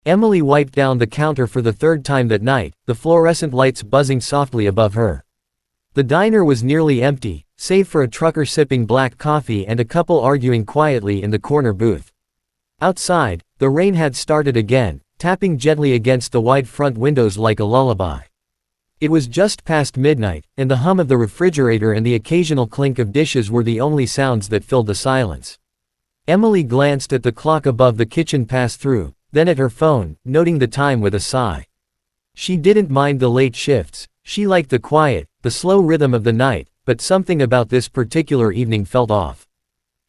Emily wiped down the counter for the third time that night, the fluorescent lights buzzing softly above her. The diner was nearly empty, save for a trucker sipping black coffee and a couple arguing quietly in the corner booth. Outside, the rain had started again, tapping gently against the wide front windows like a lullaby. It was just past midnight, and the hum of the refrigerator and the occasional clink of dishes were the only sounds that filled the silence. Emily glanced at the clock above the kitchen pass-through, then at her phone, noting the time with a sigh. She didn't mind the late shifts, she liked the quiet, the slow rhythm of the night, but something about this particular evening felt off.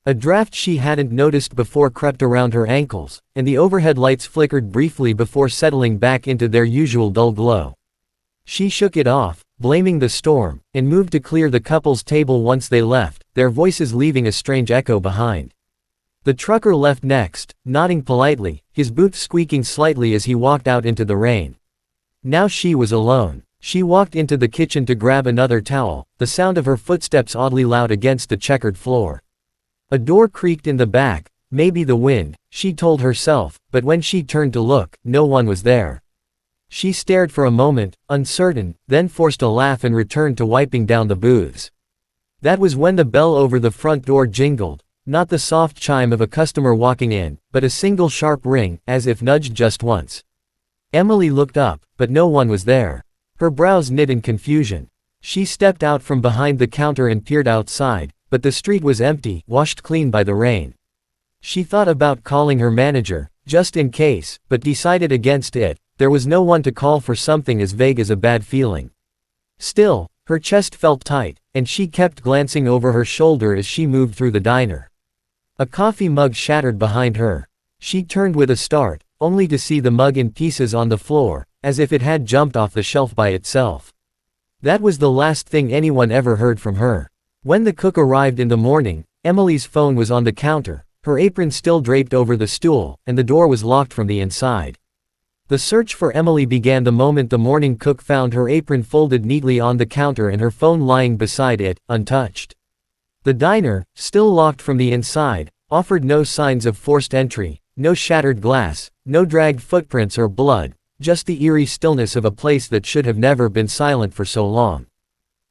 A draft she hadn't noticed before crept around her ankles, and the overhead lights flickered briefly before settling back into their usual dull glow. She shook it off, blaming the storm, and moved to clear the couple's table once they left, their voices leaving a strange echo behind. The trucker left next, nodding politely, his boots squeaking slightly as he walked out into the rain. Now she was alone. She walked into the kitchen to grab another towel, the sound of her footsteps oddly loud against the checkered floor. A door creaked in the back, maybe the wind, she told herself, but when she turned to look, no one was there. She stared for a moment, uncertain, then forced a laugh and returned to wiping down the booths. That was when the bell over the front door jingled, not the soft chime of a customer walking in, but a single sharp ring, as if nudged just once. Emily looked up, but no one was there. Her brows knit in confusion. She stepped out from behind the counter and peered outside, but the street was empty, washed clean by the rain. She thought about calling her manager, just in case, but decided against it. There was no one to call for something as vague as a bad feeling. Still, her chest felt tight, and she kept glancing over her shoulder as she moved through the diner. A coffee mug shattered behind her. She turned with a start, only to see the mug in pieces on the floor, as if it had jumped off the shelf by itself. That was the last thing anyone ever heard from her. When the cook arrived in the morning, Emily's phone was on the counter, her apron still draped over the stool, and the door was locked from the inside. The search for Emily began the moment the morning cook found her apron folded neatly on the counter and her phone lying beside it, untouched. The diner, still locked from the inside, offered no signs of forced entry, no shattered glass, no dragged footprints or blood, just the eerie stillness of a place that should have never been silent for so long.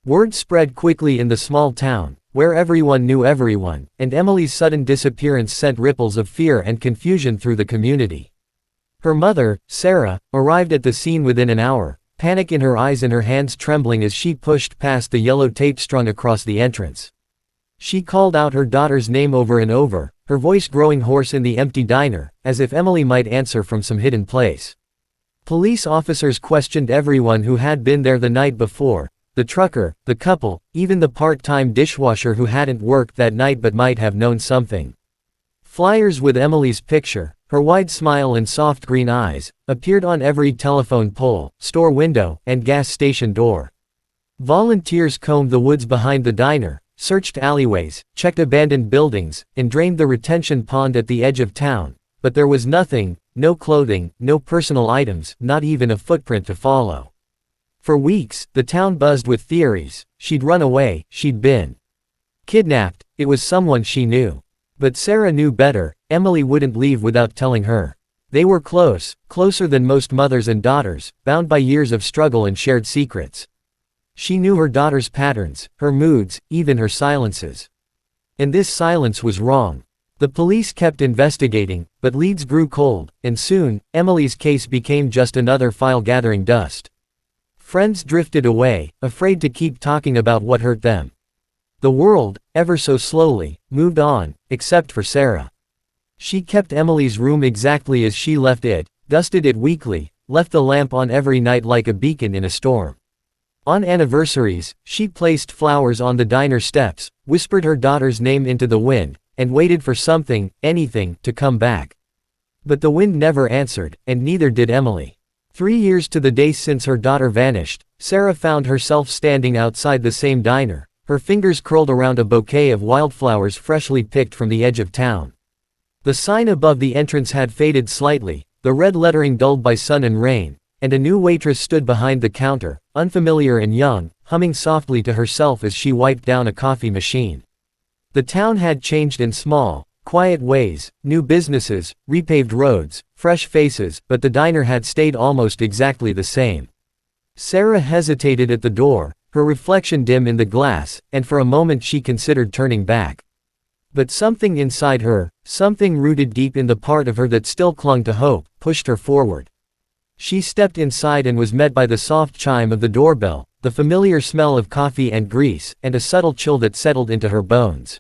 Word spread quickly in the small town, where everyone knew everyone, and Emily's sudden disappearance sent ripples of fear and confusion through the community. Her mother, Sarah, arrived at the scene within an hour, panic in her eyes and her hands trembling as she pushed past the yellow tape strung across the entrance. She called out her daughter's name over and over, her voice growing hoarse in the empty diner, as if Emily might answer from some hidden place. Police officers questioned everyone who had been there the night before, the trucker, the couple, even the part-time dishwasher who hadn't worked that night but might have known something. Flyers with Emily's picture, her wide smile and soft green eyes, appeared on every telephone pole, store window, and gas station door. Volunteers combed the woods behind the diner, searched alleyways, checked abandoned buildings, and drained the retention pond at the edge of town, but there was nothing, no clothing, no personal items, not even a footprint to follow. For weeks, the town buzzed with theories. She'd run away, she'd been kidnapped, it was someone she knew. But Sarah knew better, Emily wouldn't leave without telling her. They were close, closer than most mothers and daughters, bound by years of struggle and shared secrets. She knew her daughter's patterns, her moods, even her silences. And this silence was wrong. The police kept investigating, but leads grew cold, and soon, Emily's case became just another file gathering dust. Friends drifted away, afraid to keep talking about what hurt them. The world, ever so slowly, moved on, except for Sarah. She kept Emily's room exactly as she left it, dusted it weekly, left the lamp on every night like a beacon in a storm. On anniversaries, she placed flowers on the diner steps, whispered her daughter's name into the wind, and waited for something, anything, to come back. But the wind never answered, and neither did Emily. 3 years to the day since her daughter vanished, Sarah found herself standing outside the same diner, her fingers curled around a bouquet of wildflowers freshly picked from the edge of town. The sign above the entrance had faded slightly, the red lettering dulled by sun and rain, and a new waitress stood behind the counter, unfamiliar and young, humming softly to herself as she wiped down a coffee machine. The town had changed in small, quiet ways, new businesses, repaved roads, fresh faces, but the diner had stayed almost exactly the same. Sarah hesitated at the door, her reflection dim in the glass, and for a moment she considered turning back. But something inside her, something rooted deep in the part of her that still clung to hope, pushed her forward. She stepped inside and was met by the soft chime of the doorbell, the familiar smell of coffee and grease, and a subtle chill that settled into her bones.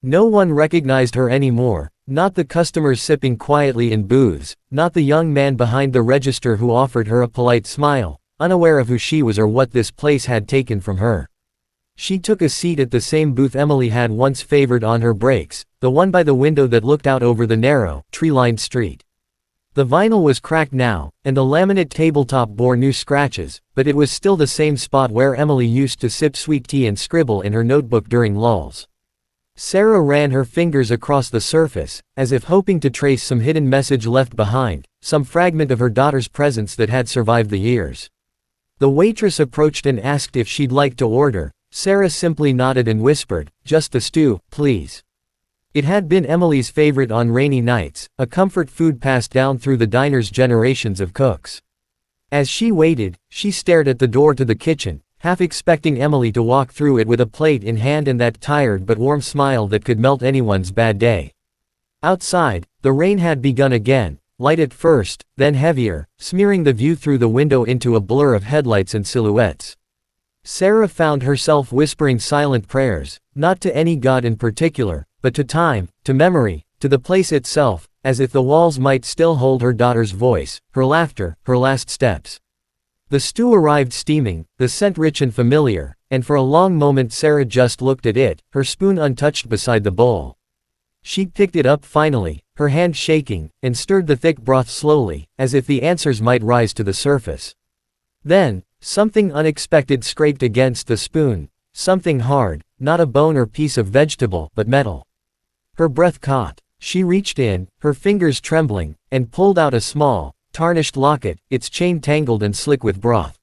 No one recognized her anymore, not the customers sipping quietly in booths, not the young man behind the register who offered her a polite smile, unaware of who she was or what this place had taken from her. She took a seat at the same booth Emily had once favored on her breaks, the one by the window that looked out over the narrow, tree-lined street. The vinyl was cracked now, and the laminate tabletop bore new scratches, but it was still the same spot where Emily used to sip sweet tea and scribble in her notebook during lulls. Sarah ran her fingers across the surface, as if hoping to trace some hidden message left behind, some fragment of her daughter's presence that had survived the years. The waitress approached and asked if she'd like to order. Sarah simply nodded and whispered, "Just the stew, please." It had been Emily's favorite on rainy nights, a comfort food passed down through the diner's generations of cooks. As she waited, she stared at the door to the kitchen, half expecting Emily to walk through it with a plate in hand and that tired but warm smile that could melt anyone's bad day. Outside, the rain had begun again, light at first, then heavier, smearing the view through the window into a blur of headlights and silhouettes. Sarah found herself whispering silent prayers, not to any god in particular, but to time, to memory, to the place itself, as if the walls might still hold her daughter's voice, her laughter, her last steps. The stew arrived steaming, the scent rich and familiar, and for a long moment Sarah just looked at it, her spoon untouched beside the bowl. She picked it up finally, her hand shaking, and stirred the thick broth slowly, as if the answers might rise to the surface. Then, something unexpected scraped against the spoon, something hard, not a bone or piece of vegetable, but metal. Her breath caught. She reached in, her fingers trembling, and pulled out a small, tarnished locket, its chain tangled and slick with broth.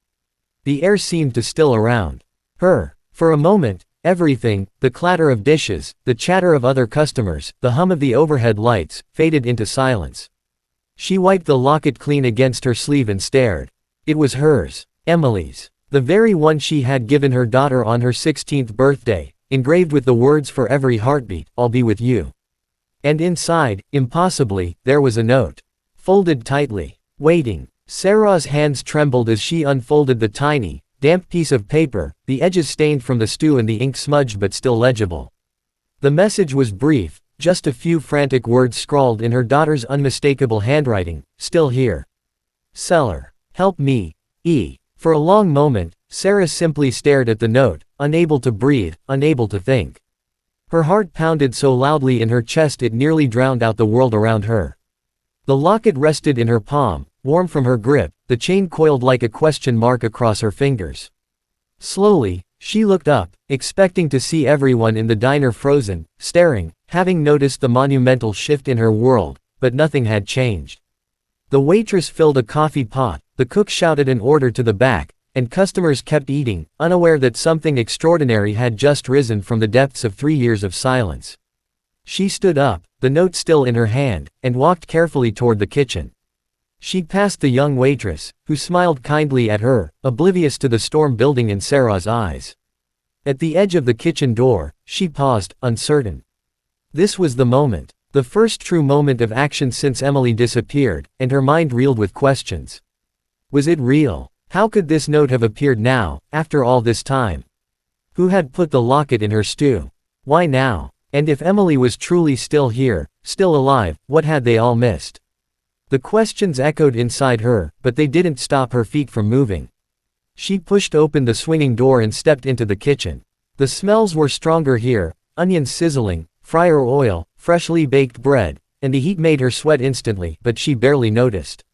The air seemed to still around her. For a moment, everything, the clatter of dishes, the chatter of other customers, the hum of the overhead lights, faded into silence. She wiped the locket clean against her sleeve and stared. It was hers. Emily's. The very one she had given her daughter on her 16th birthday, engraved with the words for every heartbeat, "I'll be with you." And inside, impossibly, there was a note. Folded tightly. Waiting. Sarah's hands trembled as she unfolded the tiny, damp piece of paper, the edges stained from the stew and the ink smudged but still legible. The message was brief, just a few frantic words scrawled in her daughter's unmistakable handwriting, "Still here. Seller. Help me. E." For a long moment, Sarah simply stared at the note, unable to breathe, unable to think. Her heart pounded so loudly in her chest it nearly drowned out the world around her. The locket rested in her palm, warm from her grip, the chain coiled like a question mark across her fingers. Slowly, she looked up, expecting to see everyone in the diner frozen, staring, having noticed the monumental shift in her world, but nothing had changed. The waitress filled a coffee pot, the cook shouted an order to the back, and customers kept eating, unaware that something extraordinary had just risen from the depths of 3 years of silence. She stood up, the note still in her hand, and walked carefully toward the kitchen. She passed the young waitress, who smiled kindly at her, oblivious to the storm building in Sarah's eyes. At the edge of the kitchen door, she paused, uncertain. This was the moment. The first true moment of action since Emily disappeared, and her mind reeled with questions. Was it real? How could this note have appeared now, after all this time? Who had put the locket in her stew? Why now? And if Emily was truly still here, still alive, what had they all missed? The questions echoed inside her, but they didn't stop her feet from moving. She pushed open the swinging door and stepped into the kitchen. The smells were stronger here, onions sizzling, fryer oil, freshly baked bread, and the heat made her sweat instantly, but she barely noticed.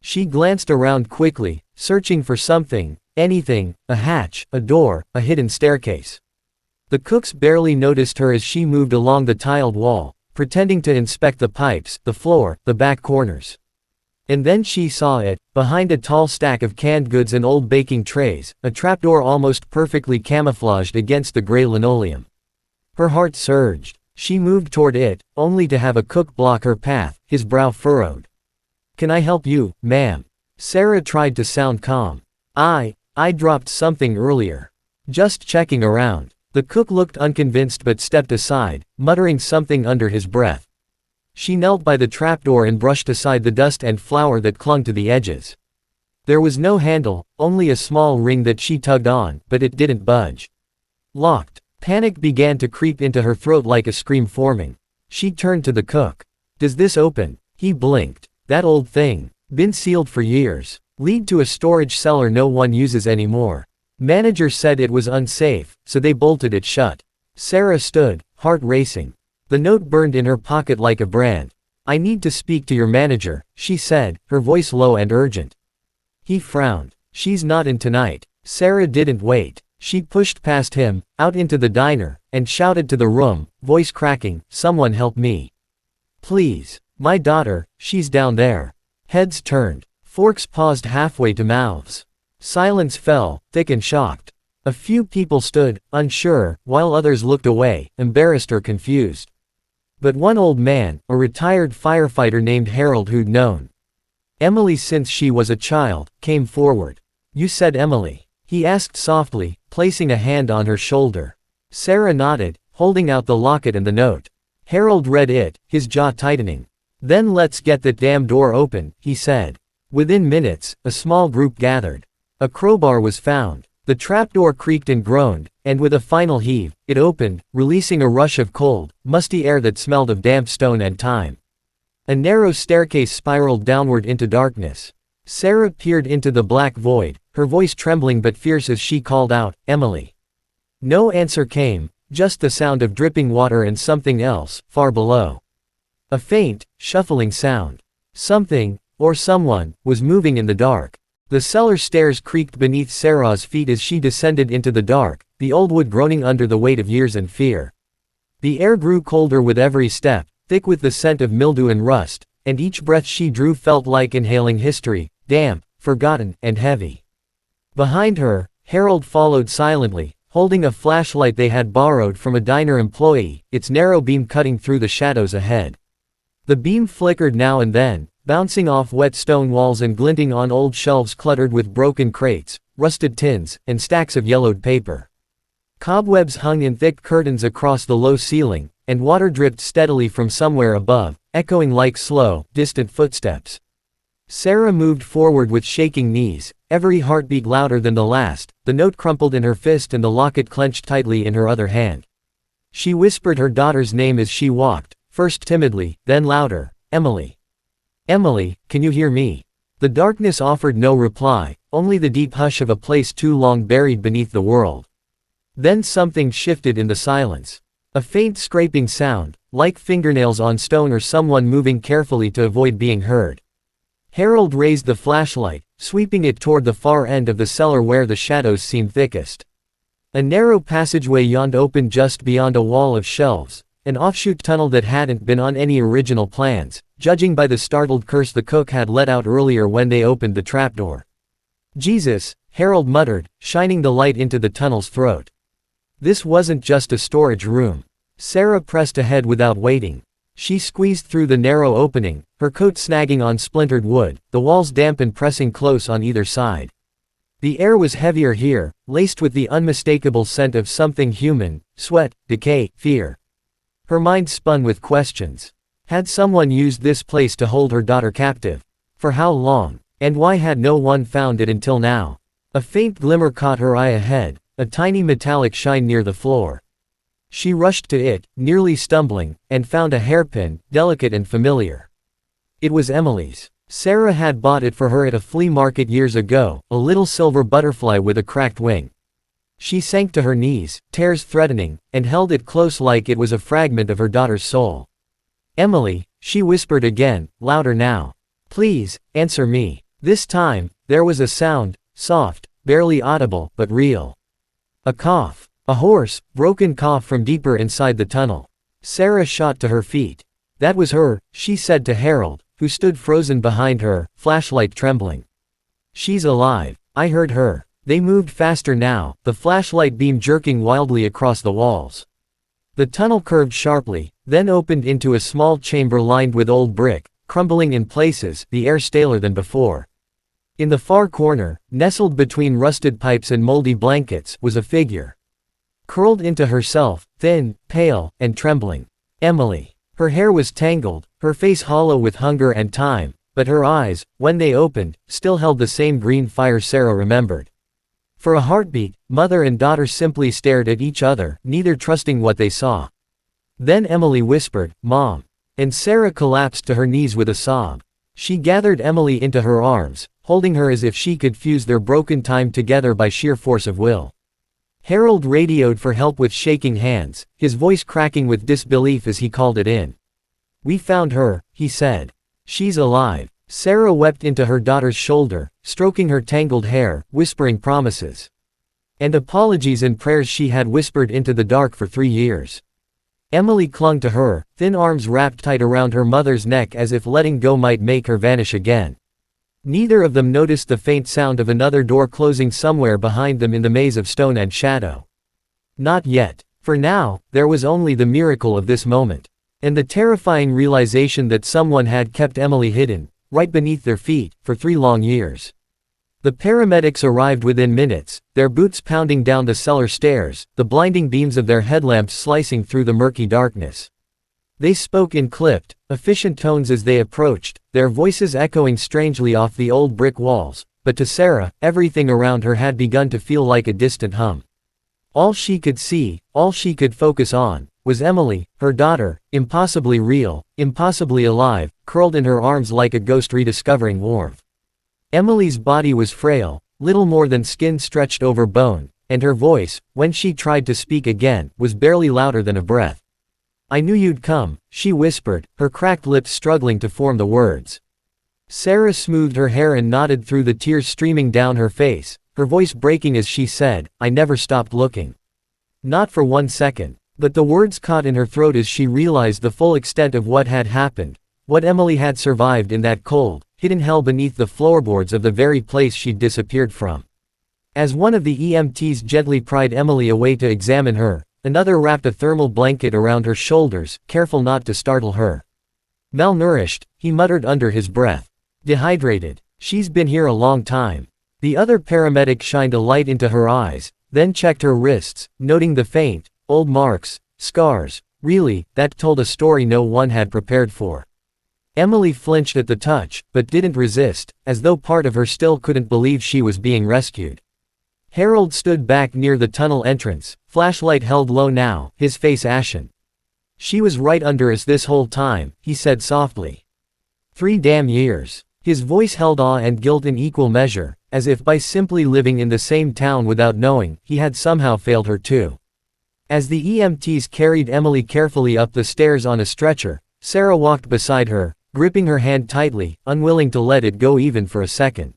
She glanced around quickly, searching for something, anything, a hatch, a door, a hidden staircase. The cooks barely noticed her as she moved along the tiled wall, pretending to inspect the pipes, the floor, the back corners. And then she saw it, behind a tall stack of canned goods and old baking trays, a trapdoor almost perfectly camouflaged against the gray linoleum. Her heart surged. She moved toward it, only to have a cook block her path, his brow furrowed. "Can I help you, ma'am?" Sarah tried to sound calm. I dropped something earlier. Just checking around." The cook looked unconvinced but stepped aside, muttering something under his breath. She knelt by the trapdoor and brushed aside the dust and flour that clung to the edges. There was no handle, only a small ring that she tugged on, but it didn't budge. Locked. Panic began to creep into her throat like a scream forming. She turned to the cook. "Does this open?" He blinked. "That old thing. Been sealed for years. Lead to a storage cellar no one uses anymore. Manager said it was unsafe, so they bolted it shut." Sarah stood, heart racing. The note burned in her pocket like a brand. "I need to speak to your manager," she said, her voice low and urgent. He frowned. "She's not in tonight." Sarah didn't wait. She pushed past him, out into the diner, and shouted to the room, voice cracking, "Someone help me. Please. My daughter, she's down there." Heads turned. Forks paused halfway to mouths. Silence fell, thick and shocked. A few people stood, unsure, while others looked away, embarrassed or confused. But one old man, a retired firefighter named Harold who'd known Emily since she was a child, came forward. "You said Emily?" he asked softly, placing a hand on her shoulder. Sarah nodded, holding out the locket and the note. Harold read it, his jaw tightening. "Then let's get that damn door open," he said. Within minutes, a small group gathered. A crowbar was found. The trapdoor creaked and groaned, and with a final heave, it opened, releasing a rush of cold, musty air that smelled of damp stone and time. A narrow staircase spiraled downward into darkness. Sarah peered into the black void, her voice trembling but fierce as she called out, "Emily." No answer came, just the sound of dripping water and something else, far below. A faint, shuffling sound. Something, or someone, was moving in the dark. The cellar stairs creaked beneath Sarah's feet as she descended into the dark, the old wood groaning under the weight of years and fear. The air grew colder with every step, thick with the scent of mildew and rust, and each breath she drew felt like inhaling history, damp, forgotten, and heavy. Behind her, Harold followed silently, holding a flashlight they had borrowed from a diner employee, its narrow beam cutting through the shadows ahead. The beam flickered now and then, bouncing off wet stone walls and glinting on old shelves cluttered with broken crates, rusted tins, and stacks of yellowed paper. Cobwebs hung in thick curtains across the low ceiling, and water dripped steadily from somewhere above, echoing like slow, distant footsteps. Sarah moved forward with shaking knees, every heartbeat louder than the last, the note crumpled in her fist and the locket clenched tightly in her other hand. She whispered her daughter's name as she walked, first timidly, then louder, "Emily. Emily, can you hear me?" The darkness offered no reply, only the deep hush of a place too long buried beneath the world. Then something shifted in the silence. A faint scraping sound, like fingernails on stone or someone moving carefully to avoid being heard. Harold raised the flashlight, sweeping it toward the far end of the cellar where the shadows seemed thickest. A narrow passageway yawned open just beyond a wall of shelves, an offshoot tunnel that hadn't been on any original plans, judging by the startled curse the cook had let out earlier when they opened the trapdoor. "Jesus," Harold muttered, shining the light into the tunnel's throat. This wasn't just a storage room. Sarah pressed ahead without waiting. She squeezed through the narrow opening, her coat snagging on splintered wood, the walls damp and pressing close on either side. The air was heavier here, laced with the unmistakable scent of something human, sweat, decay, fear. Her mind spun with questions. Had someone used this place to hold her daughter captive? For how long? And why had no one found it until now? A faint glimmer caught her eye ahead, a tiny metallic shine near the floor. She rushed to it, nearly stumbling, and found a hairpin, delicate and familiar. It was Emily's. Sarah had bought it for her at a flea market years ago, a little silver butterfly with a cracked wing. She sank to her knees, tears threatening, and held it close like it was a fragment of her daughter's soul. "Emily," she whispered again, louder now. "Please, answer me." This time, there was a sound, soft, barely audible, but real. A cough. A hoarse, broken cough from deeper inside the tunnel. Sarah shot to her feet. "That was her," she said to Harold, who stood frozen behind her, flashlight trembling. "She's alive. I heard her." They moved faster now, the flashlight beam jerking wildly across the walls. The tunnel curved sharply, then opened into a small chamber lined with old brick, crumbling in places, the air staler than before. In the far corner, nestled between rusted pipes and moldy blankets, was a figure. Curled into herself, thin, pale, and trembling. Emily. Her hair was tangled, her face hollow with hunger and time, but her eyes, when they opened, still held the same green fire Sarah remembered. For a heartbeat, mother and daughter simply stared at each other, neither trusting what they saw. Then Emily whispered, "Mom." And Sarah collapsed to her knees with a sob. She gathered Emily into her arms, holding her as if she could fuse their broken time together by sheer force of will. Harold radioed for help with shaking hands, his voice cracking with disbelief as he called it in. "We found her," he said. "She's alive." Sarah wept into her daughter's shoulder, stroking her tangled hair, whispering promises and apologies and prayers she had whispered into the dark for 3 years. Emily clung to her, thin arms wrapped tight around her mother's neck as if letting go might make her vanish again. Neither of them noticed the faint sound of another door closing somewhere behind them in the maze of stone and shadow. Not yet. For now, there was only the miracle of this moment. And the terrifying realization that someone had kept Emily hidden, right beneath their feet, for 3 long years. The paramedics arrived within minutes, their boots pounding down the cellar stairs, the blinding beams of their headlamps slicing through the murky darkness. They spoke in clipped, efficient tones as they approached, their voices echoing strangely off the old brick walls, but to Sarah, everything around her had begun to feel like a distant hum. All she could see, all she could focus on, was Emily, her daughter, impossibly real, impossibly alive, curled in her arms like a ghost rediscovering warmth. Emily's body was frail, little more than skin stretched over bone, and her voice, when she tried to speak again, was barely louder than a breath. "I knew you'd come," she whispered, her cracked lips struggling to form the words. Sarah smoothed her hair and nodded through the tears streaming down her face, her voice breaking as she said, "I never stopped looking. Not for 1 second." But the words caught in her throat as she realized the full extent of what had happened, what Emily had survived in that cold, hidden hell beneath the floorboards of the very place she'd disappeared from. As one of the EMTs gently pried Emily away to examine her, another wrapped a thermal blanket around her shoulders, careful not to startle her. "Malnourished," he muttered under his breath. "Dehydrated. She's been here a long time." The other paramedic shined a light into her eyes, then checked her wrists, noting the faint, old marks, scars. Really, that told a story no one had prepared for. Emily flinched at the touch, but didn't resist, as though part of her still couldn't believe she was being rescued. Harold stood back near the tunnel entrance, flashlight held low now, his face ashen. "She was right under us this whole time," he said softly. 3 damn years. His voice held awe and guilt in equal measure, as if by simply living in the same town without knowing, he had somehow failed her too. As the EMTs carried Emily carefully up the stairs on a stretcher, Sarah walked beside her, gripping her hand tightly, unwilling to let it go even for a second.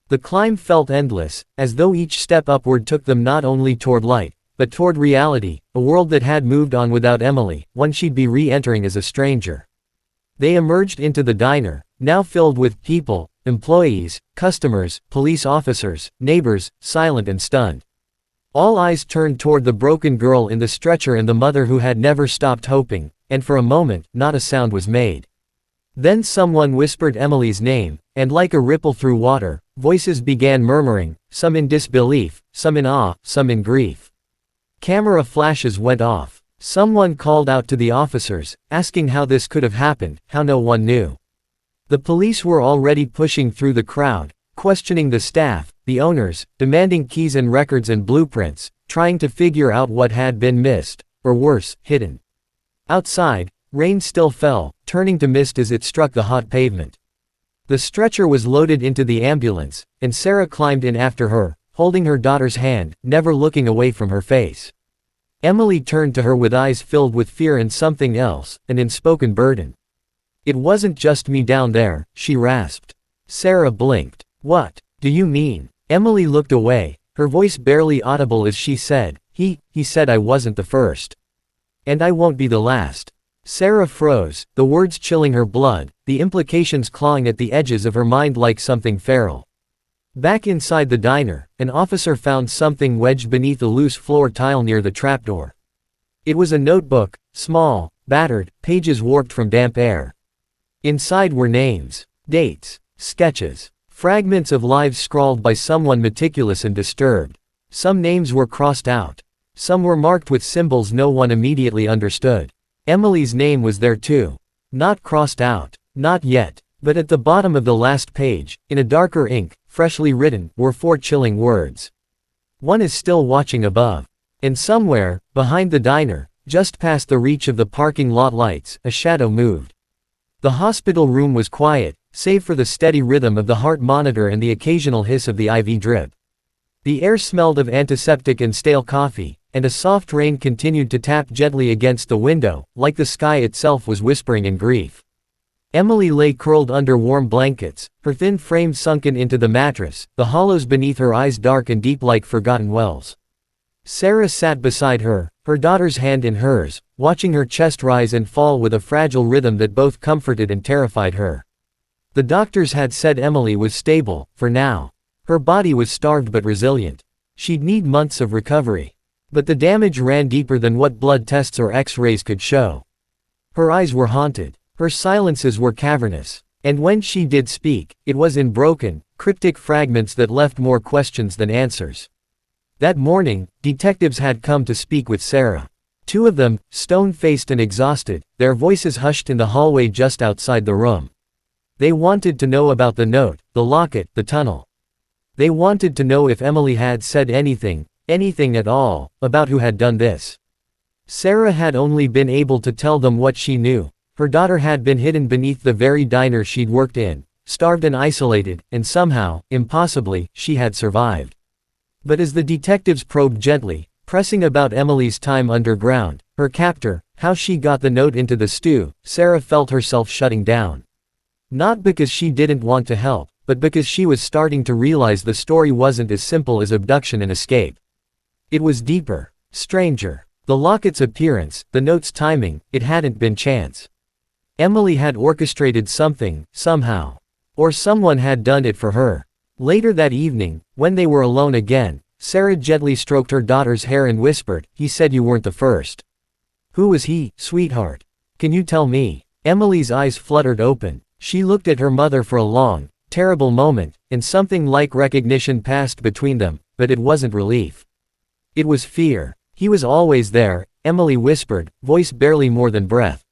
The climb felt endless, as though each step upward took them not only toward light, but toward reality, a world that had moved on without Emily, one she'd be re-entering as a stranger. They emerged into the diner, now filled with people, employees, customers, police officers, neighbors, silent and stunned. All eyes turned toward the broken girl in the stretcher and the mother who had never stopped hoping, and for a moment, not a sound was made. Then someone whispered Emily's name, and like a ripple through water, voices began murmuring, some in disbelief, some in awe, some in grief. Camera flashes went off. Someone called out to the officers, asking how this could have happened, how no one knew. The police were already pushing through the crowd, questioning the staff, the owners, demanding keys and records and blueprints, trying to figure out what had been missed, or worse, hidden. Outside, rain still fell, turning to mist as it struck the hot pavement. The stretcher was loaded into the ambulance, and Sarah climbed in after her, holding her daughter's hand, never looking away from her face. Emily turned to her with eyes filled with fear and something else, an unspoken burden. "It wasn't just me down there," she rasped. Sarah blinked. "What do you mean?" Emily looked away, her voice barely audible as she said, He said I wasn't the first. And I won't be the last." Sarah froze, the words chilling her blood, the implications clawing at the edges of her mind like something feral. Back inside the diner, an officer found something wedged beneath a loose floor tile near the trapdoor. It was a notebook, small, battered, pages warped from damp air. Inside were names, dates, sketches, fragments of lives scrawled by someone meticulous and disturbed. Some names were crossed out. Some were marked with symbols no one immediately understood. Emily's name was there too. Not crossed out. Not yet. But at the bottom of the last page, in a darker ink, freshly written, were 4 chilling words. One is still watching above. And somewhere, behind the diner, just past the reach of the parking lot lights, a shadow moved. The hospital room was quiet, save for the steady rhythm of the heart monitor and the occasional hiss of the IV drip. The air smelled of antiseptic and stale coffee, and a soft rain continued to tap gently against the window, like the sky itself was whispering in grief. Emily lay curled under warm blankets, her thin frame sunken into the mattress, the hollows beneath her eyes dark and deep like forgotten wells. Sarah sat beside her, her daughter's hand in hers, watching her chest rise and fall with a fragile rhythm that both comforted and terrified her. The doctors had said Emily was stable, for now. Her body was starved but resilient. She'd need months of recovery. But the damage ran deeper than what blood tests or X-rays could show. Her eyes were haunted. Her silences were cavernous. And when she did speak, it was in broken, cryptic fragments that left more questions than answers. That morning, detectives had come to speak with Sarah. 2 of them, stone-faced and exhausted, their voices hushed in the hallway just outside the room. They wanted to know about the note, the locket, the tunnel. They wanted to know if Emily had said anything at all, about who had done this. Sarah had only been able to tell them what she knew. Her daughter had been hidden beneath the very diner she'd worked in, starved and isolated, and somehow, impossibly, she had survived. But as the detectives probed gently, pressing about Emily's time underground, her captor, how she got the note into the stew, Sarah felt herself shutting down. Not because she didn't want to help, but because she was starting to realize the story wasn't as simple as abduction and escape. It was deeper, stranger. The locket's appearance, the note's timing, it hadn't been chance. Emily had orchestrated something, somehow. Or someone had done it for her. Later that evening, when they were alone again, Sarah gently stroked her daughter's hair and whispered, "He said you weren't the first." "Who was he, sweetheart? Can you tell me?" Emily's eyes fluttered open. She looked at her mother for a long, terrible moment, and something like recognition passed between them, but it wasn't relief. It was fear. "He was always there," Emily whispered, voice barely more than breath.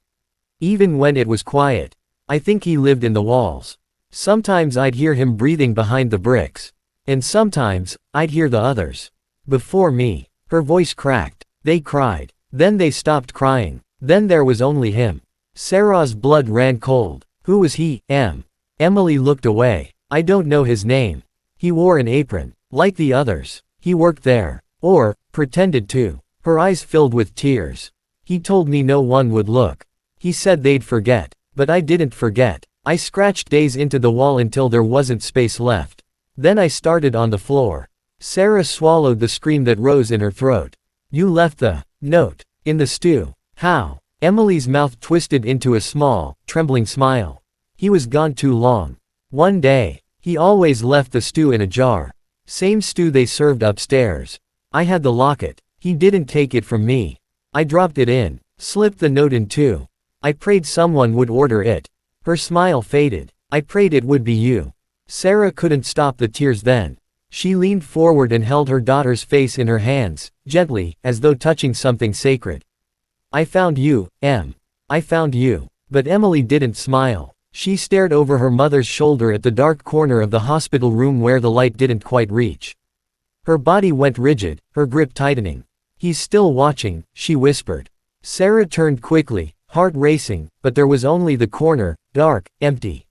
"Even when it was quiet. I think he lived in the walls. Sometimes I'd hear him breathing behind the bricks. And sometimes, I'd hear the others. Before me." Her voice cracked. "They cried. Then they stopped crying. Then there was only him." Sarah's blood ran cold. "Who was he, Em?" Emily looked away. "I don't know his name. He wore an apron. Like the others. He worked there. Or, pretended to." Her eyes filled with tears. "He told me no one would look. He said they'd forget. But I didn't forget. I scratched days into the wall until there wasn't space left. Then I started on the floor." Sarah swallowed the scream that rose in her throat. "You left the note in the stew. How?" Emily's mouth twisted into a small, trembling smile. "He was gone too long. One day. He always left the stew in a jar. Same stew they served upstairs. I had the locket. He didn't take it from me. I dropped it in. Slipped the note in too. I prayed someone would order it." Her smile faded. "I prayed it would be you." Sarah couldn't stop the tears then. She leaned forward and held her daughter's face in her hands, gently, as though touching something sacred. "I found you, Em. I found you." But Emily didn't smile. She stared over her mother's shoulder at the dark corner of the hospital room where the light didn't quite reach. Her body went rigid, her grip tightening. "He's still watching," she whispered. Sarah turned quickly, heart racing, but there was only the corner, dark, empty.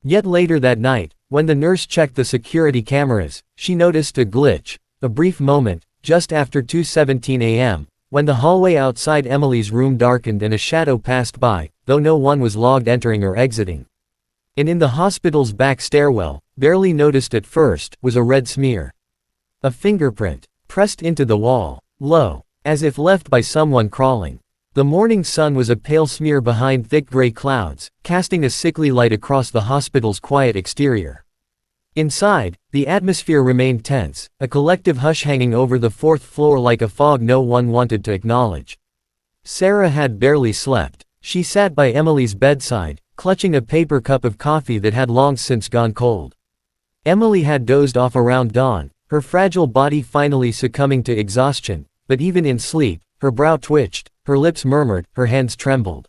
Yet later that night, when the nurse checked the security cameras, she noticed a glitch, a brief moment, just after 2:17 a.m., when the hallway outside Emily's room darkened and a shadow passed by, though no one was logged entering or exiting. And in the hospital's back stairwell, barely noticed at first, was a red smear. A fingerprint, pressed into the wall, low, as if left by someone crawling. The morning sun was a pale smear behind thick gray clouds, casting a sickly light across the hospital's quiet exterior. Inside, the atmosphere remained tense, a collective hush hanging over the 4th floor like a fog no one wanted to acknowledge. Sarah had barely slept. She sat by Emily's bedside, clutching a paper cup of coffee that had long since gone cold. Emily had dozed off around dawn, her fragile body finally succumbing to exhaustion, but even in sleep, her brow twitched, her lips murmured, her hands trembled.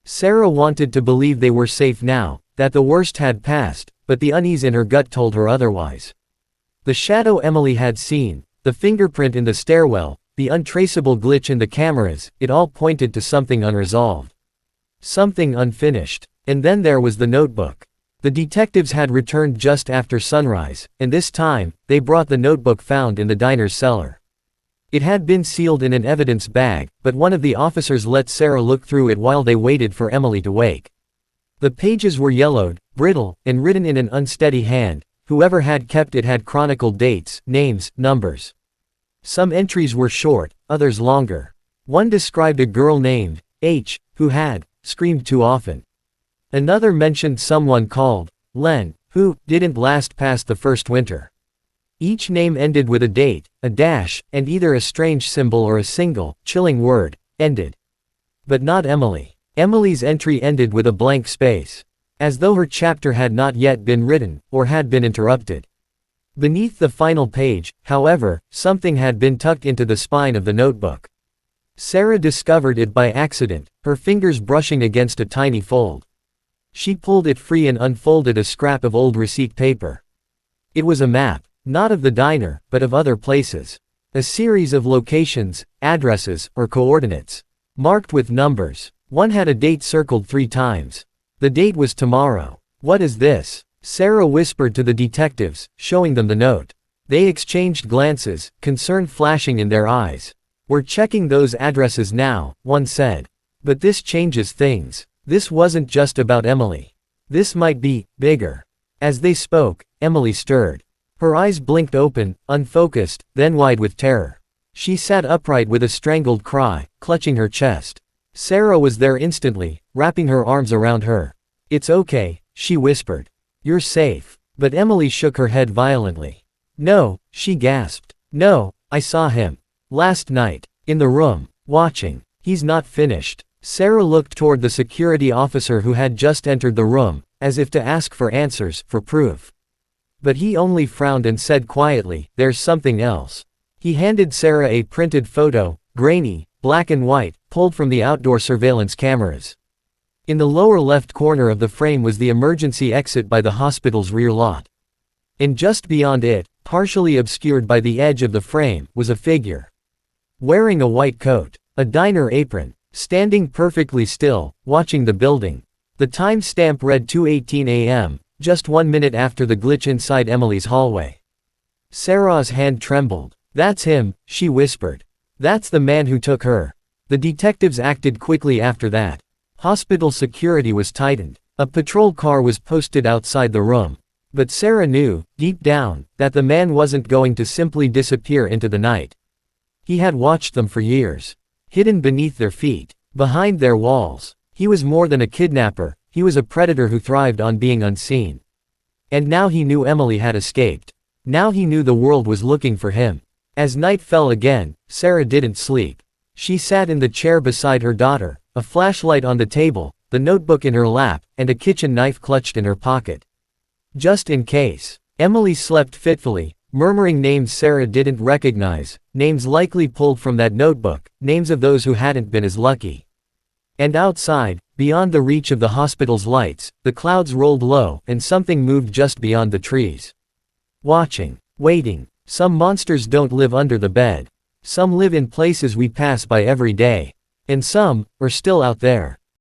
Sarah wanted to believe they were safe now, that the worst had passed, but the unease in her gut told her otherwise. The shadow Emily had seen, the fingerprint in the stairwell, the untraceable glitch in the cameras, it all pointed to something unresolved. Something unfinished. And then there was the notebook. The detectives had returned just after sunrise, and this time, they brought the notebook found in the diner's cellar. It had been sealed in an evidence bag, but one of the officers let Sarah look through it while they waited for Emily to wake. The pages were yellowed, brittle, and written in an unsteady hand. Whoever had kept it had chronicled dates, names, numbers. Some entries were short, others longer. One described a girl named H, who had screamed too often. Another mentioned someone called Len, who didn't last past the first winter. Each name ended with a date, a dash, and either a strange symbol or a single, chilling word, ended. But not Emily. Emily's entry ended with a blank space. As though her chapter had not yet been written, or had been interrupted. Beneath the final page, however, something had been tucked into the spine of the notebook. Sarah discovered it by accident, her fingers brushing against a tiny fold. She pulled it free and unfolded a scrap of old receipt paper. It was a map, not of the diner, but of other places. A series of locations, addresses, or coordinates. Marked with numbers. One had a date circled 3 times. The date was tomorrow. "What is this?" Sarah whispered to the detectives, showing them the note. They exchanged glances, concern flashing in their eyes. "We're checking those addresses now," one said. "But this changes things. This wasn't just about Emily. This might be bigger." As they spoke, Emily stirred. Her eyes blinked open, unfocused, then wide with terror. She sat upright with a strangled cry, clutching her chest. Sarah was there instantly, wrapping her arms around her. "It's okay," she whispered. "You're safe." But Emily shook her head violently. "No," she gasped. "No, I saw him. Last night. In the room. Watching. He's not finished." Sarah looked toward the security officer who had just entered the room, as if to ask for answers, for proof. But he only frowned and said quietly, "There's something else." He handed Sarah a printed photo, grainy, black and white, pulled from the outdoor surveillance cameras. In the lower left corner of the frame was the emergency exit by the hospital's rear lot. And just beyond it, partially obscured by the edge of the frame, was a figure. Wearing a white coat, a diner apron, standing perfectly still, watching the building. The time stamp read 2:18 a.m., just 1 minute after the glitch inside Emily's hallway. Sarah's hand trembled. "That's him," she whispered. "That's the man who took her." The detectives acted quickly after that. Hospital security was tightened. A patrol car was posted outside the room. But Sarah knew, deep down, that the man wasn't going to simply disappear into the night. He had watched them for years. Hidden beneath their feet, behind their walls. He was more than a kidnapper, he was a predator who thrived on being unseen. And now he knew Emily had escaped. Now he knew the world was looking for him. As night fell again, Sarah didn't sleep. She sat in the chair beside her daughter, a flashlight on the table, the notebook in her lap, and a kitchen knife clutched in her pocket. Just in case. Emily slept fitfully, murmuring names Sarah didn't recognize, names likely pulled from that notebook, names of those who hadn't been as lucky. And outside, beyond the reach of the hospital's lights, the clouds rolled low, and something moved just beyond the trees. Watching. Waiting. Some monsters don't live under the bed. Some live in places we pass by every day. And some are still out there.